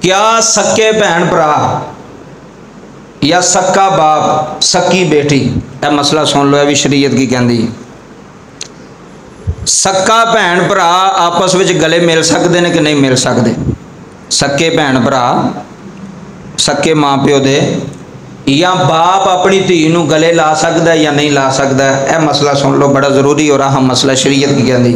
क्या सक्के भैन भरा या सक्का बाप सक्की बेटी, यह मसला सुन लो, यह भी शरीयत की कहती है। सक्का भैन भरा आपस में गले मिल सकते हैं कि नहीं मिल सकते? सक्के भैन भरा सक्के माँ प्यो दे या बाप अपनी धी नू गले ला सकता है या नहीं ला सकता? यह मसला सुन लो, बड़ा जरूरी और अहम मसला, शरीयत की कहती।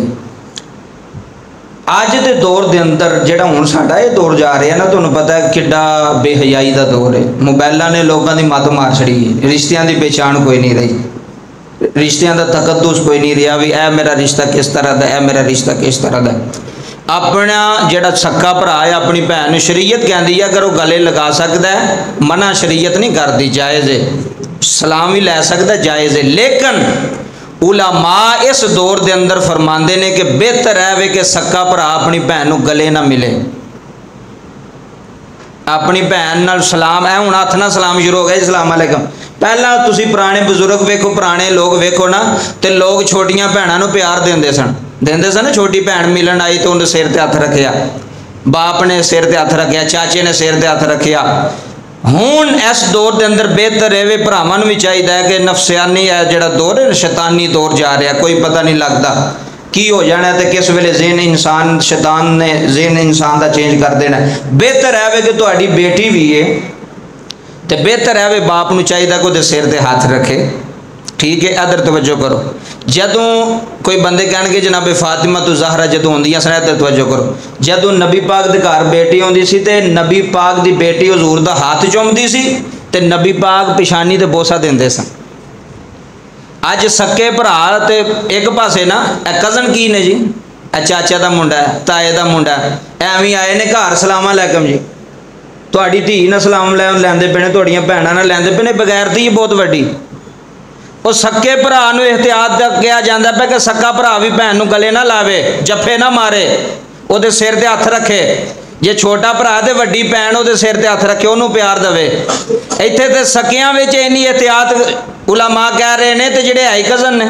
अज के दौर के अंदर जो हुण साडा ये दौर जा रहा है ना, तुहानूं पता है किड्डा बेहयाई का दौर है। मोबाइलों ने लोगों की मत मार छड़ी है, रिश्तियों की पहचान कोई नहीं रही, रिश्तियों का तकद्दुस कोई नहीं रहा भी यह मेरा रिश्ता किस तरह का, यह मेरा रिश्ता किस तरह का। अपना जिहड़ा सक्का भरा है अपनी भैन शरीयत कहती है अगर वो गले लगा सकता है, मना शरीयत नहीं करती, जायज़ है, सलाम भी लै सकता है, जायज़ है। लेकिन उलमा इस दौर के अंदर फरमाते ने कि बेहतर है कि सक्का भरा अपनी भैन को गले ना मिले, अपनी भैन नाल सलाम है। हुण हथ ना सलाम शुरू हो गया, सलाम अलैकुम। पहला तुसी पुराने बजुर्ग वेखो, पुराने लोग वेखो ना, तो लोग छोटियां भैनों को प्यार देंदे सन ना। छोटी भैन मिलन आई तो उन्हें सिर ते हथ रखिया, बाप ने सिर ते हथ रखिया, चाचे ने सिर ते हथ रखिया। हुण इस दौर के अंदर बेहतर है भरावां भी चाहिए कि नफसियानी है जिहड़ा दौर है, शैतानी दौर जा रहा, कोई पता नहीं लगता की हो जाना तो किस वेले ज़हन इंसान, शैतान ने ज़हन इंसान का चेंज कर देना। बेहतर है कि तुहाडी बेटी भी है तो बेहतर है वे बाप नूं चाहिए कि उहदे सिर ते हाथ रखे, ठीक है। अदर तवज्जो करो, जदों कोई बंदे कहणगे जनाबे फातिमा तो ज़हरा जदों आउंदियां सन, अदर तवज्जो करो, जदों नबी पाक दे घर बेटी आउंदी सी ते नबी पाक दी बेटी हजूर दा हाथ चुमदी सी ते नबी पाक पिछानी ते बोसा देंदे सन। अज सक्के भरा ते एक पासे ना कज़न की ने जी, चाचा का मुंडा है, ताए का मुंडा है, एवं आए ने घर सलाम अलैकुम जी, तुहाडी धी ना सलाम लैंदे पे ने, तुहाडीआं भैणां ना लैंदे पे ने, बगैरती ही बहुत वड्डी। वो सक्के भरा नूं एहतियात किया जाता है कि सक्का भरा भी भैन नूं गले ना लावे, जफे ना मारे, उहदे सिर ते हथ रखे। जे छोटा भरा तो वड्डी भैन उहदे सिर ते हथ रखे, उहनूं प्यार देवे। इत्थे ते सकियां विच इन्नी एहतियात उलमा कह रहे हैं तो जिहड़े है कज़न ने,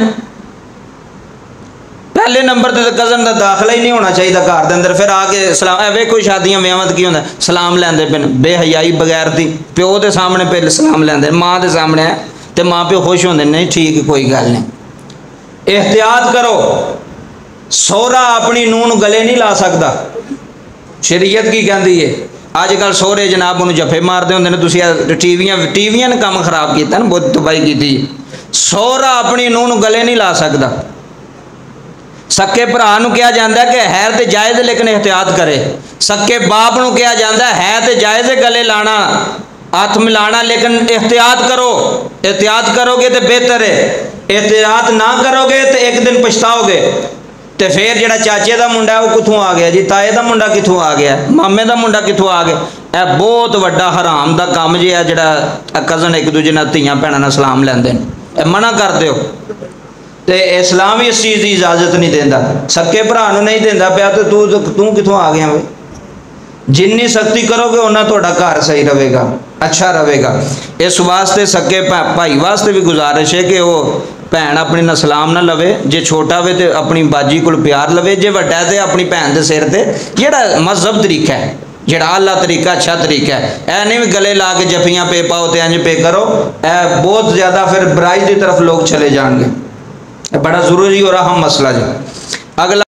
पहले नंबर ते कज़न का दाखला ही नहीं होना चाहिए घर के अंदर। फिर आके सलाम, वेखो शादियां व्याहां की होंदा सलाम लैंदे पे, बेहयाई बगैरती, प्यो के सामने पे सलाम लैंदे, माँ के सामने है तो माँ प्यो खुश होंदे, नहीं ठीक कोई गल नहीं। एहतियात करो, सोहरा अपनी नूह नूं गले नहीं ला सकता, शरीयत की कहती है। अजकल सोहरे जनाब उन्होंने जफे मारते होंगे, तुम टीवियां ने काम खराब किया ना, बहुत तबाही की। सोहरा अपनी नूह नूं गले नहीं ला सकता। सक्के भरा नूं कहा जाता है कि है तो जायज़ लेकिन एहतियात करे। सक्के बाप नूं कहा जाता है तो जायज़ गले लाना, हाथ मिलाना, लेकिन एहतियात करो। एहतियात करोगे तो बेहतर है, एहतियात ना करोगे तो एक दिन पछताओगे। तो फिर जो चाचे का मुंडा है वो कितों आ गया जी, ताए का मुंडा कितों आ गया, मामे का मुंडा कितों आ गया। यह बहुत वड्डा हराम का काम जो है, जोड़ा कज़न एक दूजे नाल धीआं भैणां नाल सलाम लैंदे ने, मना कर दो। तो इस्लाम भी इस चीज़ की इजाजत नहीं देता, सक्के भरा नूं नहीं देता पाया तो तू कितों आ गया भाई। जिन्नी सख्ती करोगे उन्ना तुहाडा घर सही रहेगा, अच्छा रहेगा। इस वास्ते सक्के भाई वास्ते भी गुजारिश है कि वो भैन अपनी ना सलाम ना लवे, जे छोटा हो तो अपनी बाजी को प्यार लवे, जे वड्डा तो अपनी भैन के सिर ते, जिहड़ा मजहब तरीका है, जिहड़ा अल्लाह तरीका अच्छा तरीका है। ऐ नहीं भी गले ला के जफियाँ पे पाओ तो इंज पे करो, ऐ बहुत ज़्यादा फिर बुराई की तरफ लोग चले जाएंगे। बड़ा ज़रूरी और अहम मसला जी। अगला